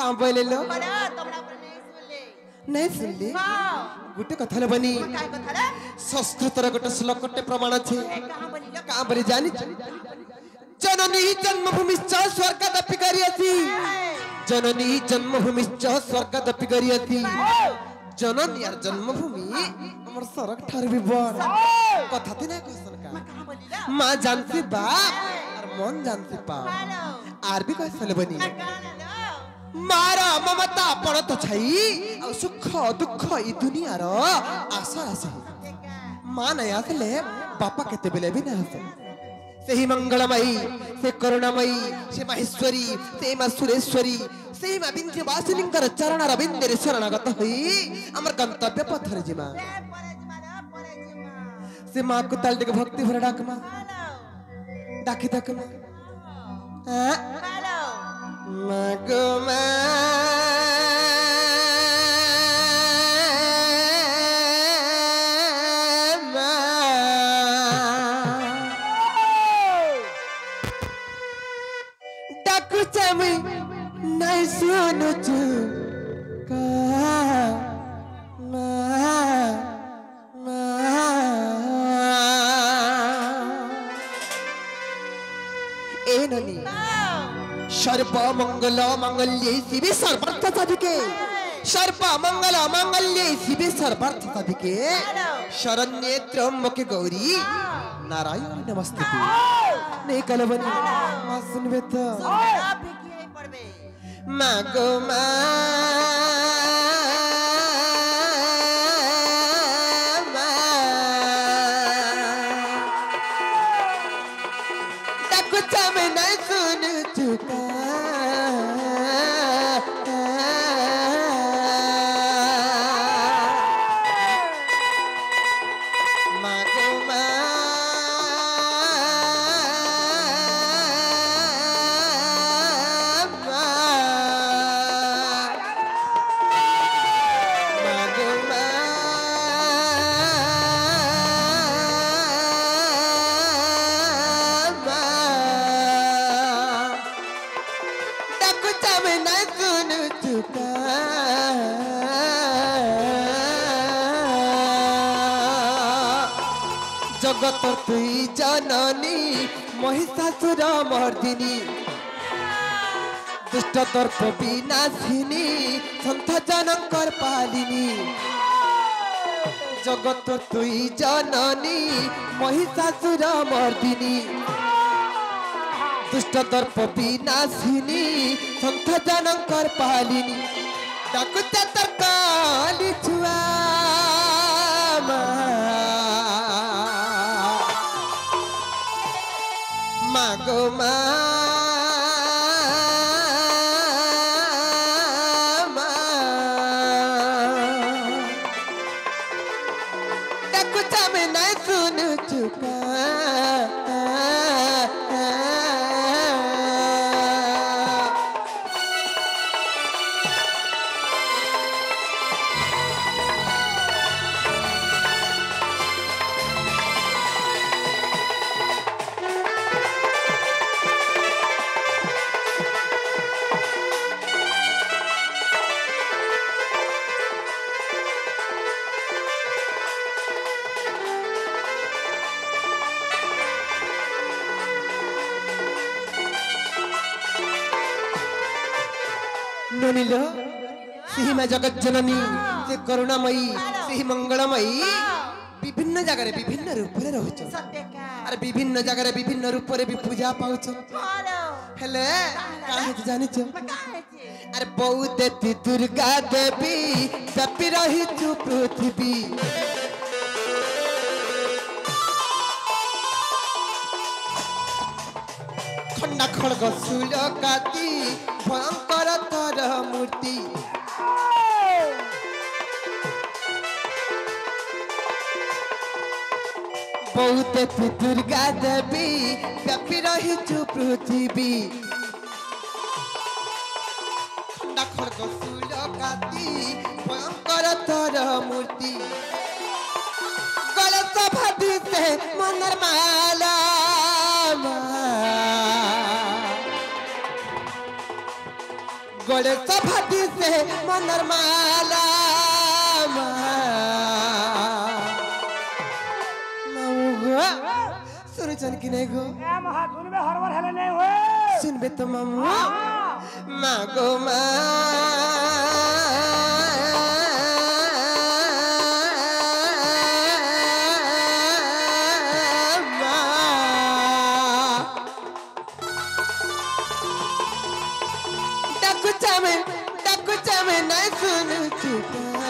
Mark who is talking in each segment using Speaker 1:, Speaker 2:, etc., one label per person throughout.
Speaker 1: कहाँ बोले लो
Speaker 2: बड़ा तुमरा पर नहीं सुन ले
Speaker 1: नहीं सुन ली
Speaker 2: हां
Speaker 1: गुटे कथा ले बनी
Speaker 2: काय कथा रे
Speaker 1: संस्कृत रे गुटे श्लोकटे प्रमाण अछि
Speaker 2: कहां बनी लो
Speaker 1: कहाँ बोले जानी जननी जन्मभूमिश्च स्वर्गदपि गरियति जननी जन्मभूमिश्च स्वर्गदपि गरियति जननी यार जन्मभूमि हमर स्वर्ग ठार भी बड़ कथा ती ना क्वेश्चन का
Speaker 2: कहां बनी लो
Speaker 1: मां जानती बाप और मन जानती बाप
Speaker 2: हेलो
Speaker 1: आर भी कैसे बनी
Speaker 2: कहां लो
Speaker 1: मारा ममता पण तो छई और सुख दुख ई दुनिया रो आशा आसी मां नहीं आसले बापा केते बेले भी ना आसे सेही मंगलमयी से करुणामयी से माहेश्वरी से मां सुरेश्वरी से मां विंध्यवासिनीकर चरण रविंद्र शरणागत होई हमर गंतव्य पथर जिमा से मां को ताल के भक्ति भर डाकमा डाकी डाकमा
Speaker 2: हेलो
Speaker 1: मगमा डाकू चमी नहीं सुनो चु का ए ननी सर्व मंगल मंगल्ये शिवे सर्वार्थ साधिके सर्व मंगल मंगल्ये शिवे सर्वार्थ साधिके शरण्ये त्र्यंबके गौरी नारायण नमस्ते नहीं कलबनी मां सुनबे तो
Speaker 2: आप की पड़बे
Speaker 1: मागो जगत तुई जननी महिषासुर मर्दिनी दुष्ट दर्प विनाशिनी संत जनकर पालिनी जगत तुई जननी महिषासुर मर्दिनी दुष्ट दर्प विनाशिनी संत जनकर पालिनी डाकुता तरकाली छुआ मागो डाकुता में नहीं सुन चुका ननिलो सिही मां जगत जननी से करुणामयी सिही मंगलमयी विभिन्न जगह रे विभिन्न रूप रे रहछ
Speaker 2: सत्य का
Speaker 1: अरे विभिन्न जगह रे विभिन्न रूप रे भी पूजा पाउछ
Speaker 2: हेलो
Speaker 1: हेले काहे जानि छ
Speaker 2: काहे छे
Speaker 1: अरे बहुत देती दुर्गा देवी व्यापी रही तू पृथ्वी खंडा खड़ग शूल काती भयंकर तर मूर्ति बहुत दुर्गा देवी व्यापी रही तू पृथ्वी खंडा खड़ग शूल काती भयंकर तर मूर्ति गलत भाभी से मनर माला गोड़े सभाती से मनर माला मामुगो सुन चन कि नहीं गो
Speaker 3: ए महा सुनबे हरवर हेले नहीं होए
Speaker 1: सुनबे तो मामू मागो मा डकुचा में नहीं सुन चुका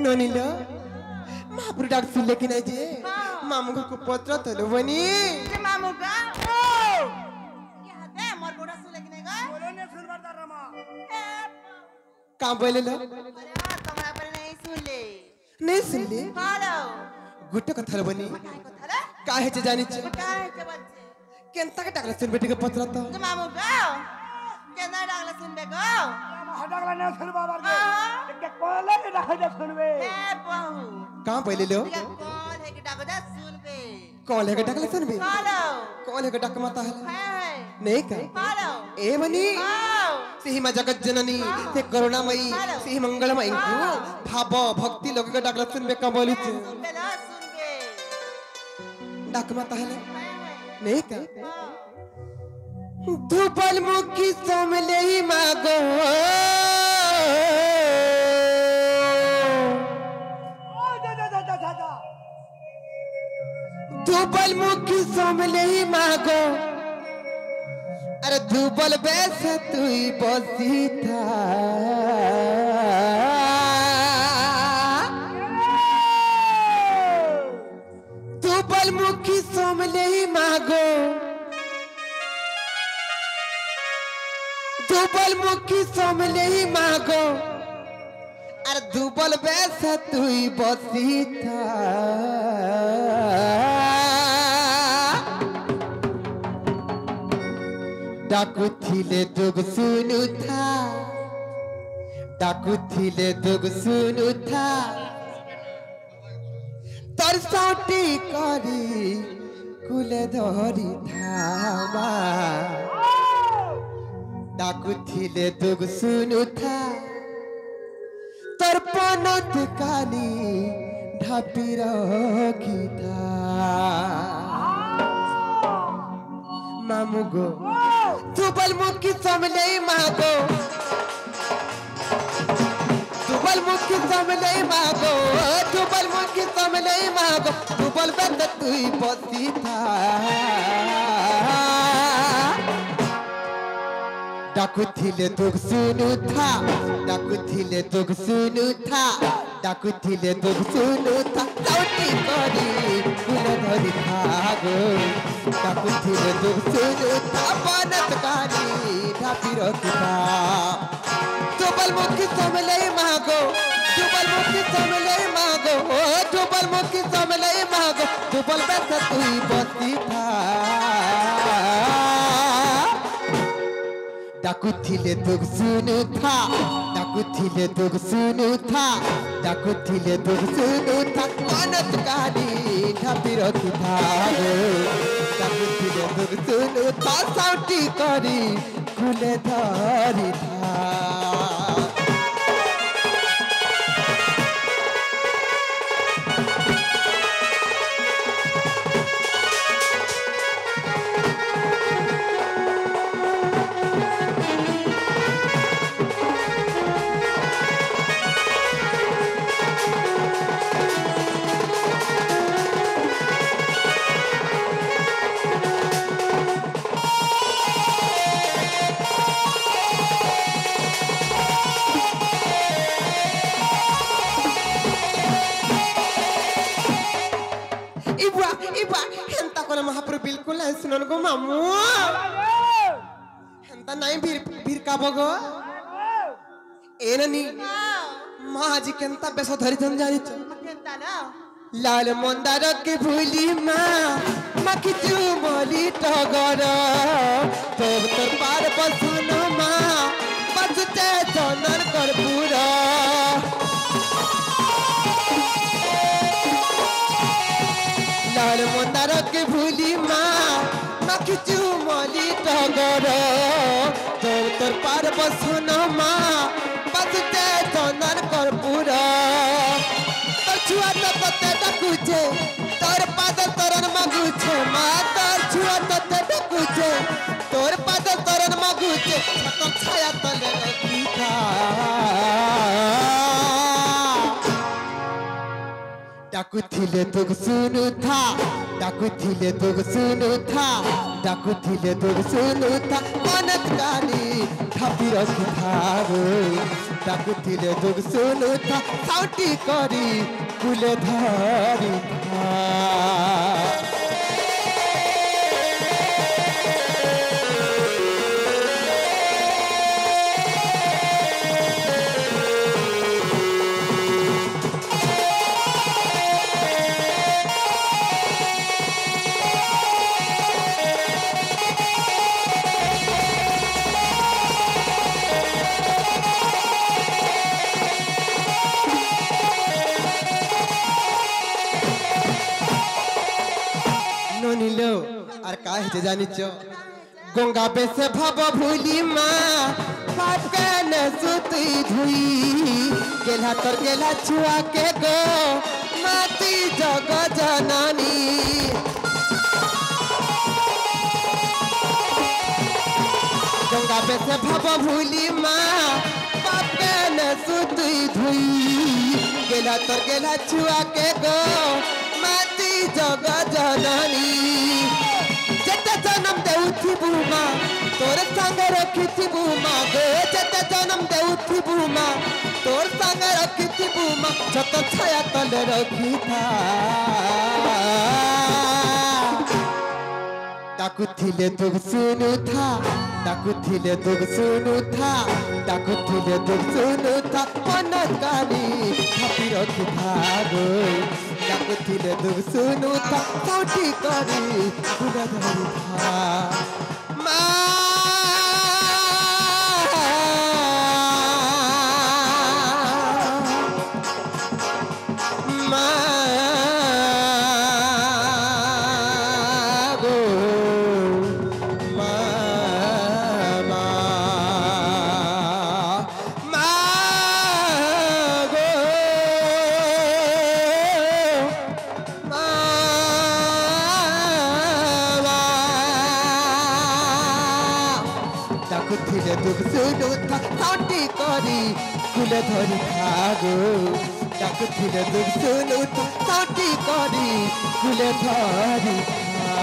Speaker 1: नोनिलो महापुर डाक सुन लेकिन आई जे मामू को पत्र तलो बनी
Speaker 2: जे मामू का ओ क्या हते मोर बोड़ा सुन लेकिन गा
Speaker 3: बोलो ने सुनबर दर रमा
Speaker 1: काम बोले लो
Speaker 2: अरे तुम्हारा पर नहीं सुन ले
Speaker 1: नहीं सुन ले
Speaker 2: हेलो
Speaker 1: गुट्टे को थल बनी
Speaker 2: काय को थला
Speaker 1: काहे चे जानी चे
Speaker 2: काय के बच्चे
Speaker 1: केनता के डाकला सुन बेटी के पत्र तो
Speaker 2: जे मामू का केना डागला सुन बे गो
Speaker 3: हडगला ने सुनबा बार के के कोले के डाक दे सुनबे
Speaker 2: ए बहू
Speaker 1: काम पहले लो
Speaker 2: ये कौन है कि डागदा सुन बे
Speaker 1: कौन है के डाकला सुन बे
Speaker 2: हेलो
Speaker 1: कौन है के डाक माता है
Speaker 2: है
Speaker 1: नहीं का
Speaker 2: हेलो
Speaker 1: ए बनी
Speaker 2: आओ
Speaker 1: सिहि मा जगत जननी ते करुणामयी सिहि मंगलमयी को भाव भक्ति लोग के डाकला सुन बे का बोली चे
Speaker 2: सुन बे
Speaker 1: डाक माता है नहीं का धूपल मुखी सोमले ही मागो
Speaker 3: ओ जा
Speaker 1: धूपल मुखी सोमले ही मागो अरे धूपल बैसा तू ही बसी था धूपल मुखी सोमले ही मागो धूपल मुखी सोमले ही मागो अरे धूपल बैसा तू ही बसी था डाकू थिले दुग सुनु था डाकू थिले दुग सुनु था तरसौटी करी कुले धरी धामा डाकू थिले दुग सुनु था तर्पणत कानी ढापी रखी था मामू गो धूपल मुखी समले मागो धूपल मुखी समले मागो धूपल मुखी समले मागो धूपल बंद तू ही बसी था डाकू थिले दुग सुनु था डाकू थिले दुग सुनु था डाकू थिले दुग सुनु था चौटी करी फूल धरी भागो डाकू थिले दुग सुनु था बनत कानी ढापी रखा धूपल मुखी समले मागो धूपल मुखी समले मागो धूपल मुखी समले मागो धूपल बैठ तू ही बसी था डाकू थिले दुग सुनु था डाकू थिले दुग सुनु था डाकू थिले दुग सुनु था अनत कानी ढापी रखी था डाकू थिले दुग सुनु था साउटी करी कुले धरी था इबा हेंता कोले महाप्रभु बिल्कुल नहीं सुनन गो मामू हेंता नहीं भीर का बगो एननी माँ जी केंता बेसो धरी धन जानी चो
Speaker 2: केंता ना
Speaker 1: लाल मंदार के भूली माँ मखी चुमली टगर तोर तोर पार बसुन माँ बसुते चंदन कर्पूर लाल मंदार के भूली माँ मखी चुमली टगर तोर तोर पार बसुन माँ बसुते चंदन कर्पूर छुआ तो तते डकुचे तोर पाद तोरन मगुचे माँ तोर छुआ तो तते डकुचे तोर पाद तोरन मगुचे तो छाया तले रखी था डाकुथिले दुख सुनु था डाकुथिले दुख सुनु था डाकुथिले दुख सुनु था अनत गानी थापी रखी था डाकुथिले दुख सुनु था साउटी करी कुले धरी था नीलो और काहे जे जानी चो गंगा पे से भव भूली माँ पाप के न सुती धुई गेला तर गेला छुआ के गो माती जग जननी गंगा पे से भव भूली माँ पाप के न सुती धुई गेला तर गेला छुआ के गो माती जग जननी जते जन्म देउथी बुमा तोर संग रखी बुमा गो जते जन्म देउथी बुमा तोर संग रखी बुमा जत छाया तले रखी था डाकुथिले दुख सुनु था डाकुथिले दुख सुनु था डाकुथिले दुख सुनु था अनगानी थापी रखी था गो डाकुथिले दुख सुनु था साउटी करी कुला धरी था डाकुथिले दुख सुनु था साउटी करी कुले धरी थागो डाकुथिले दुख सुनु था साउटी करी कुले धरी था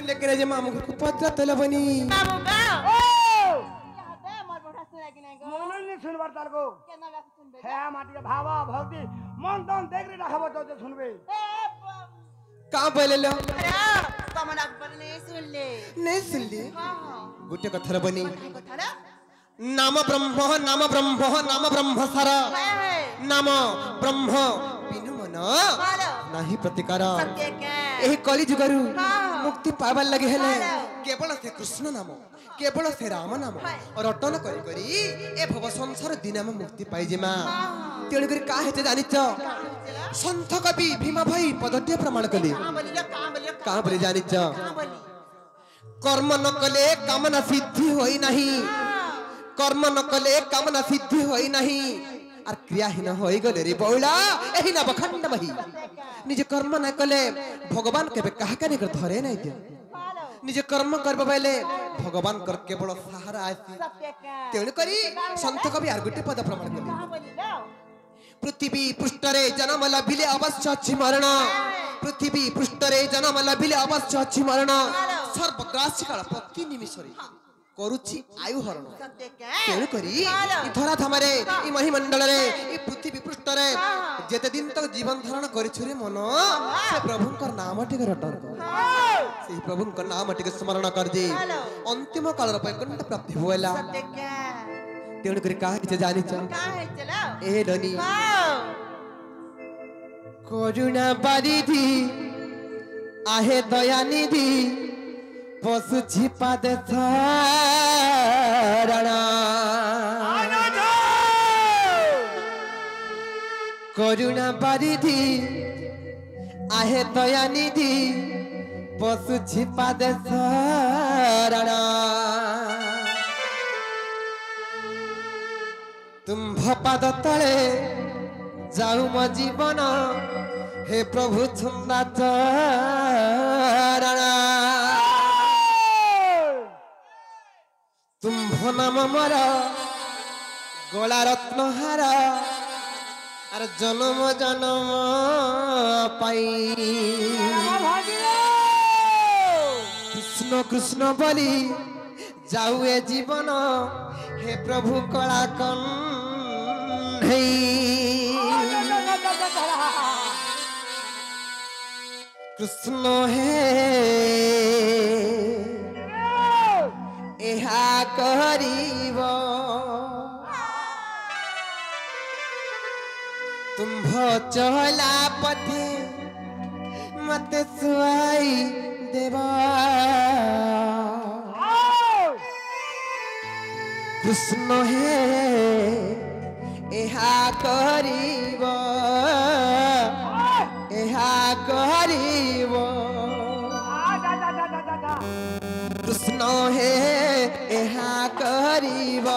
Speaker 1: लेकर जे मामू को पत्र तले बनी
Speaker 2: मामू बा
Speaker 3: ओ
Speaker 2: हते मोर बोठा सुना कि नहीं गो
Speaker 3: मन नि सुनबार तारको
Speaker 2: केना गाछ सुनबे
Speaker 3: हे माटी भावा भक्ति मन तन देखरि राखबो तो सुनबे
Speaker 1: का बोले लो
Speaker 2: अरे तमना बोलने सुन ले
Speaker 1: नहीं सुन ली
Speaker 2: हां हां
Speaker 1: गुटे कथर बनी
Speaker 2: कथा ना
Speaker 1: नाम ब्रह्म सारा नाम ब्रह्म बिनु मन नाही प्रतिकार
Speaker 2: सत्य के
Speaker 1: एही कली जुगरु
Speaker 2: हाँ।
Speaker 1: मुक्ति पाइबार लगे हेले
Speaker 2: हाँ।
Speaker 1: केवल से कृष्ण नाम केवल से राम नाम और रटन करी करी ए भव संसार दिनाम मुक्ति पाई जेमा तेणु करी का हेते जानिच संत कवि भीमा भाई पदटे प्रमाण कली
Speaker 2: कहां बोली
Speaker 1: का बोली जानिच
Speaker 2: कहां बोली
Speaker 1: कर्म न कले कामना सिद्धि होई नहीं कर्म न कले कामना सिद्धि होई नहीं और क्रियाहीन होई गले रे बौला एही ना बखंड बही निज कर्म न कले भगवान केबे काहा के निकर धरे नहीं दे निज कर्म करबा बेले भगवान कर केवल सहारा आसी तेणु करी संत कवि आर गुटे पद प्रमाण कले पृथ्वी पृष्ठरे जन्म लभिले अवश्य अछि मरण पृथ्वी पृष्ठरे जन्म लभिले अवश्य अछि मरण सर्वग्रासी काल प्रति निमिषरे करूची आयु हरण तेणु करी धरा धामरे ई महिमंडल रे ई पृथ्वी पृष्ठरे जेते दिन तक जीवन धारण करिछु रे मन से प्रभुंकर नाम टिक रटन से प्रभुंकर नाम टिक स्मरण कर दे अंतिम काल वैकुंठ प्राप्ति होएला तेणु करी काहे कि जानि छ ए धनी करुणा बारिधि आहे दयानिधि पशु छिपा दे धारणा करुणा बारिधि आहे दयानिधि पशु छिपा दे धारणा तुम भपाद तले जाऊ मो जीवन हे प्रभु छुंदा चरणा तुम भनाम मर गला रत्नहार और जन्म जन्म पाई कृष्ण कृष्ण बोली जाऊ ए जीवन हे प्रभु कला कन कृष्ण हे एहा करीब तुम चला पथे मत सुआई देवा कृष्ण हे एहा करीब कृष्ण हे एहा करीब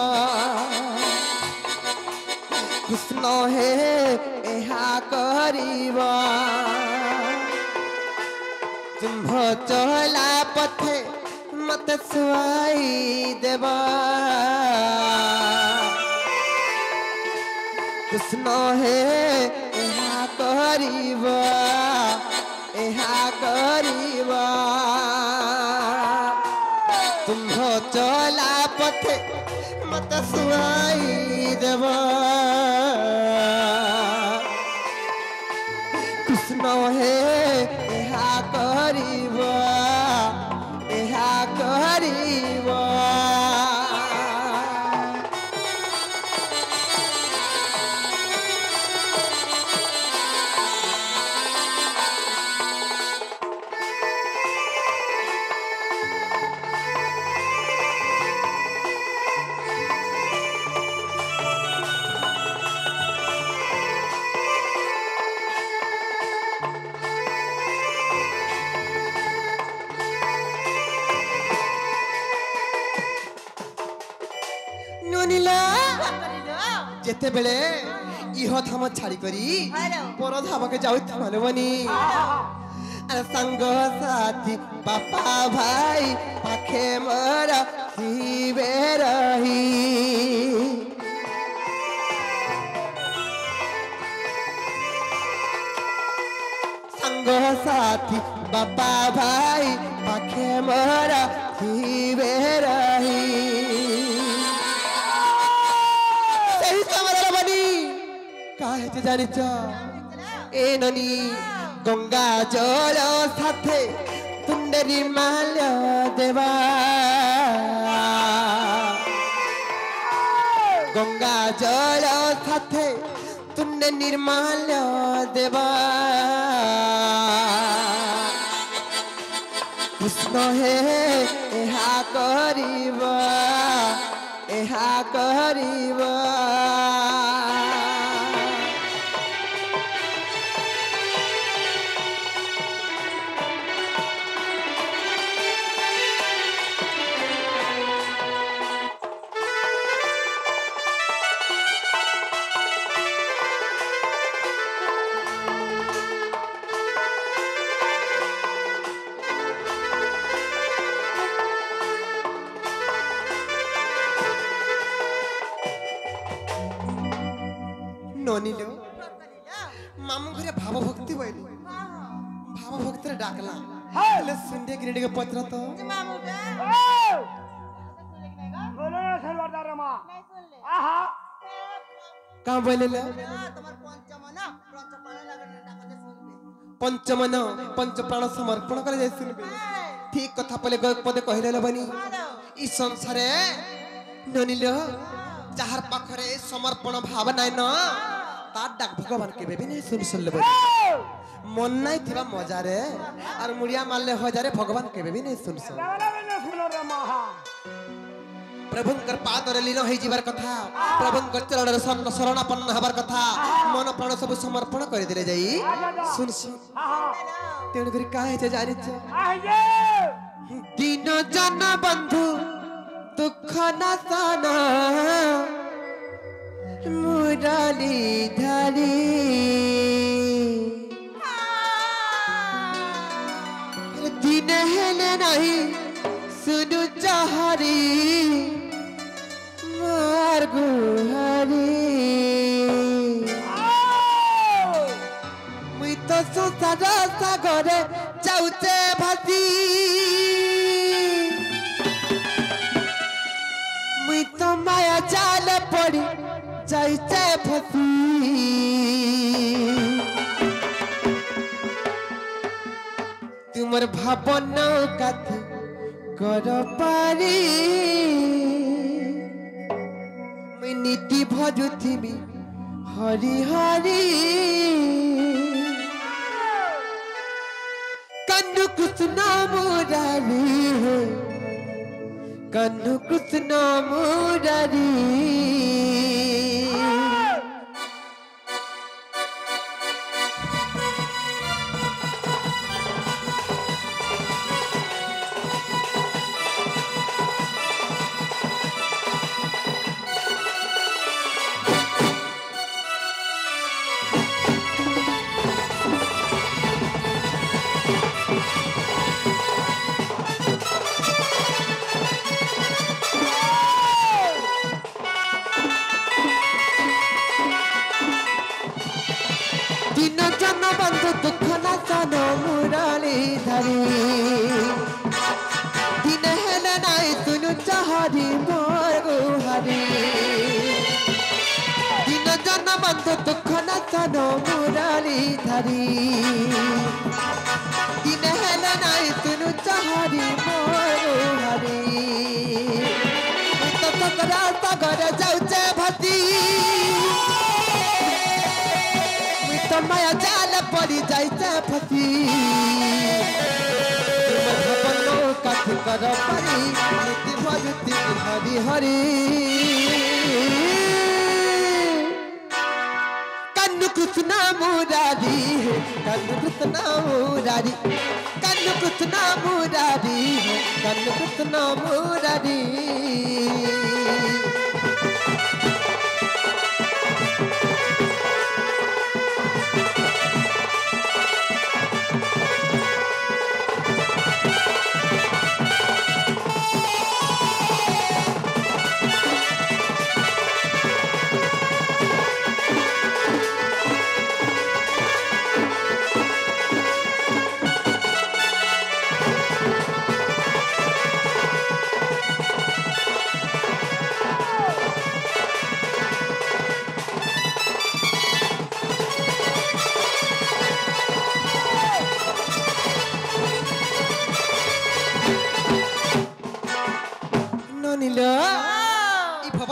Speaker 1: कृष्ण हे एहा करीब तुम्भ चला पथे मत सुआई देवा कृष्ण हे एहा करीब तुम्भ चला पथे मत सुआई देवा कृष्ण हे एहा करीब जेते बेले इहो थाम छाड़ी करी पर धाम के जाउ मालवनी संग साथी बापा भाई पाखे मोर थीबे रही संग साथी बापा भाई पाखे मोर थीबे रही काहे जानी ए ननी गंगा जल साथे तुंडरी माल्य देवा गंगा जल साथे तुंडे निर्माल्य देवा कृष्ण हे एहा करीब भक्त डाकला
Speaker 3: हाँ।
Speaker 1: ले सुंदे गिरडी के पत्र तो
Speaker 2: मामुगा
Speaker 3: ओ
Speaker 2: सुन ले नहीं
Speaker 3: बोलो ना सरवारदार रमा
Speaker 2: सुन ले
Speaker 3: आहा
Speaker 1: का बोले ले
Speaker 2: তোমার পঞ্চমনা পঞ্চপাণ লাগনে ডাকতে শুনবে
Speaker 1: पंचमन पंच प्राण समर्पण करे जाय सुनबे ठीक कथा पले पदे कहले बनी ई संसारे ननिल जहार पाखरे समर्पण भाव नाय न तार डाक भगवान के भी नहीं सुन ले बनी मन नहीं थिबा मजा रे और मुड़िया मारले हजारे भगवान के भी नहीं सुन
Speaker 3: लावला बिना सुनो रमा हा
Speaker 1: प्रभुंकर पाद रे लीन होई जीवार कथा प्रभुंकर चरण रे शरणापन्न हबार कथा मन प्राण सब समर्पण कर दिले जाई सुन सुन
Speaker 3: आहा
Speaker 1: तेण करी काहे जे जानि छ
Speaker 3: आजे
Speaker 1: दीन जन बंधु दुख न सन मुरली धरी दिन हेले नहीं सुनु चाहरी मार गुहारी मुई तो संसार सागरे जाउचे भासी मुई तो माया जाल पड़ी जाइचे फसी तुमर भावन कथी कर पारी मैं नीति भजुथिबी हरि हरि कन्नु कृष्ण मुरारी कन्नु कृष्ण मुरारी बंधु दुख न सनो मुरली धरी दिन हेले नाई सुनु चाहरी मोर गुहारी दिन जन बंधु दुख न सनो मुरली धरी दिन हेले नाई सुनु चाहरी मोर गुहारी तो सकरा सागर जाउचे भाती माया जाल पड़ी जाइते फसी भवनो कथि कर पारी नीति भजुति हरि हरि कन्नु कृष्ण मुरारी कन्नु कृष्ण मुरारी कन्नु कृष्ण मुरारी कन्नु कृष्ण मुरारी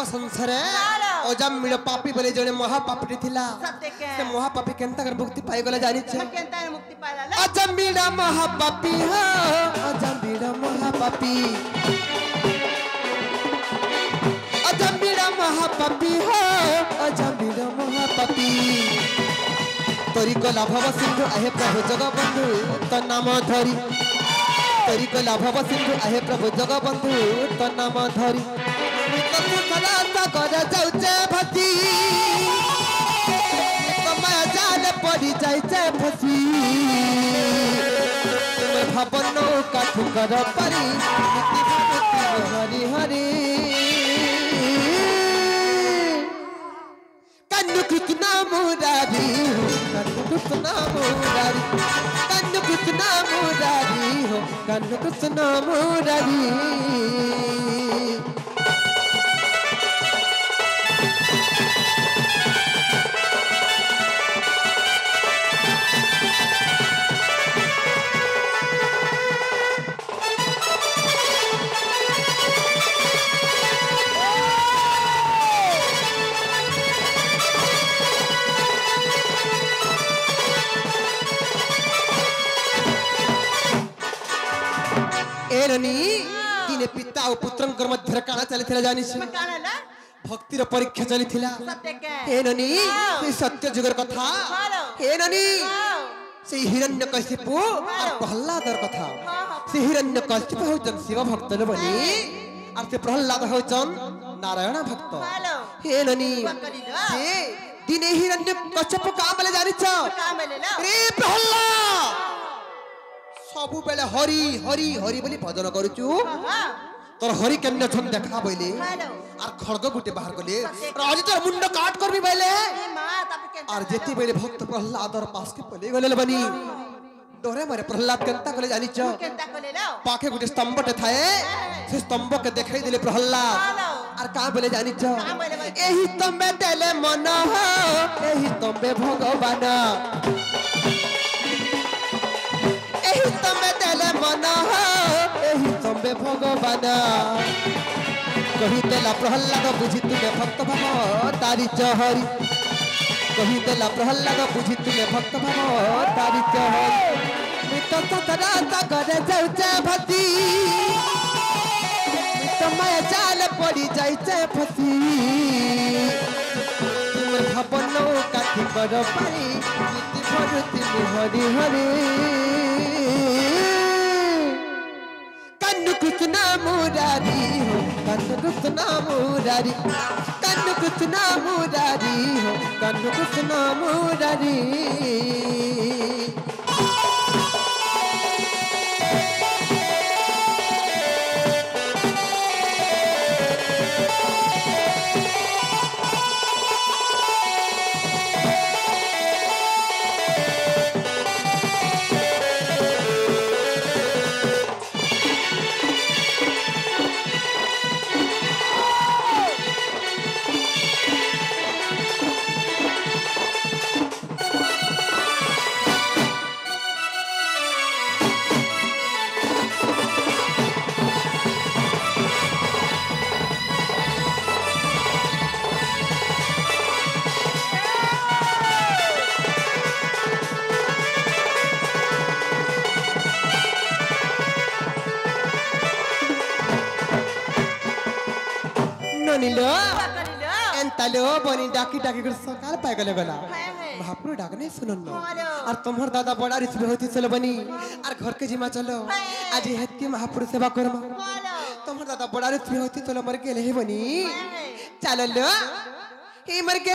Speaker 1: संसारे अजामिल पापी बोले जने महापापी थिला से महापापी केनता कर मुक्ति पाई गला जानि छ
Speaker 2: केनता मुक्ति पाइला
Speaker 1: अजामिल महापापी हो अजामिल महापापी अजामिल महापापी हो अजामिल महापापी तोरी को लाभव सिंधु आहे प्रभु जगबंधु तो नाम धरी तोरी को लाभव सिंधु आहे प्रभु जगबंधु तो नाम धरी सागर जाउचे भसी माया जाल पड़ी जाइचे फसी भवन कथि कर पारी हरि हरि कन्नु कृष्ण मुरारी हो कन्न कृष्ण मुरारी कन्न कृष्ण मुरारी हो कन्न कृष्ण मुरारी एरनी दिने पिता और पुत्रंकर मध्य काना चली जानी
Speaker 2: कानाला
Speaker 1: भक्तिर परीक्षा चली
Speaker 2: सत्य के
Speaker 1: एननी सत्य जुगर कथा एननी से हिरण्यकशिपु और प्रहलादर कथा से हिरण्यकशिपु होचन शिव भक्त बनी और से प्रहलाद होचन नारायण भक्त एननी से दिने हिरण्यकशिपु कामले जानी छ रे प्रहलाद सबु बेले हरि हरि हरि बोली भजन करूचु तोर हरि केमने छन देखा बोले और खड़ग गुटे बाहर गले राज तोर मुंड काट करबी बोले और जेती बेले भक्त प्रहलाद और पास के पले गले बनी डरे मारे प्रहलाद केनता कले जानी छ पाखे गुटे स्तंभटे थाए से स्तंभ के देखाई दिले प्रहलाद और का बोले जानी छ एही स्तंभे देले मन हो एही स्तंभे भगवान एही स्तंभे देले मन हो एही स्तंभे भगवान कही देला प्रहलाद बुझी तुमे भक्त भाव तारी चहरी कही देला प्रहलाद बुझी तुमे भक्त भाव तारी चहरी मित सतरा सागरे जाउचे भती मित माया जाल पड़ी जाइचे फसी तुम भावनो काठी कर पाई नीति भरुति हरि हरि कन्न कृष्ण मुरारी हो कन्न कृष्ण मुरारी कन्न कृष्ण मुरारी हो कन्न कृष्ण मुरारी नीलो एंतालो बनी डाकी डाकी कर सकाल पाए गले गला महापुर डाकने सुनन और तुम्हार दादा बड़ा रिस होती चलो बनी और घर के जिमा चलो आज हेत की महापुर सेवा करमा तुम्हार दादा बड़ा रिस होती चलो मर के ले बनी चलो लो हे मर के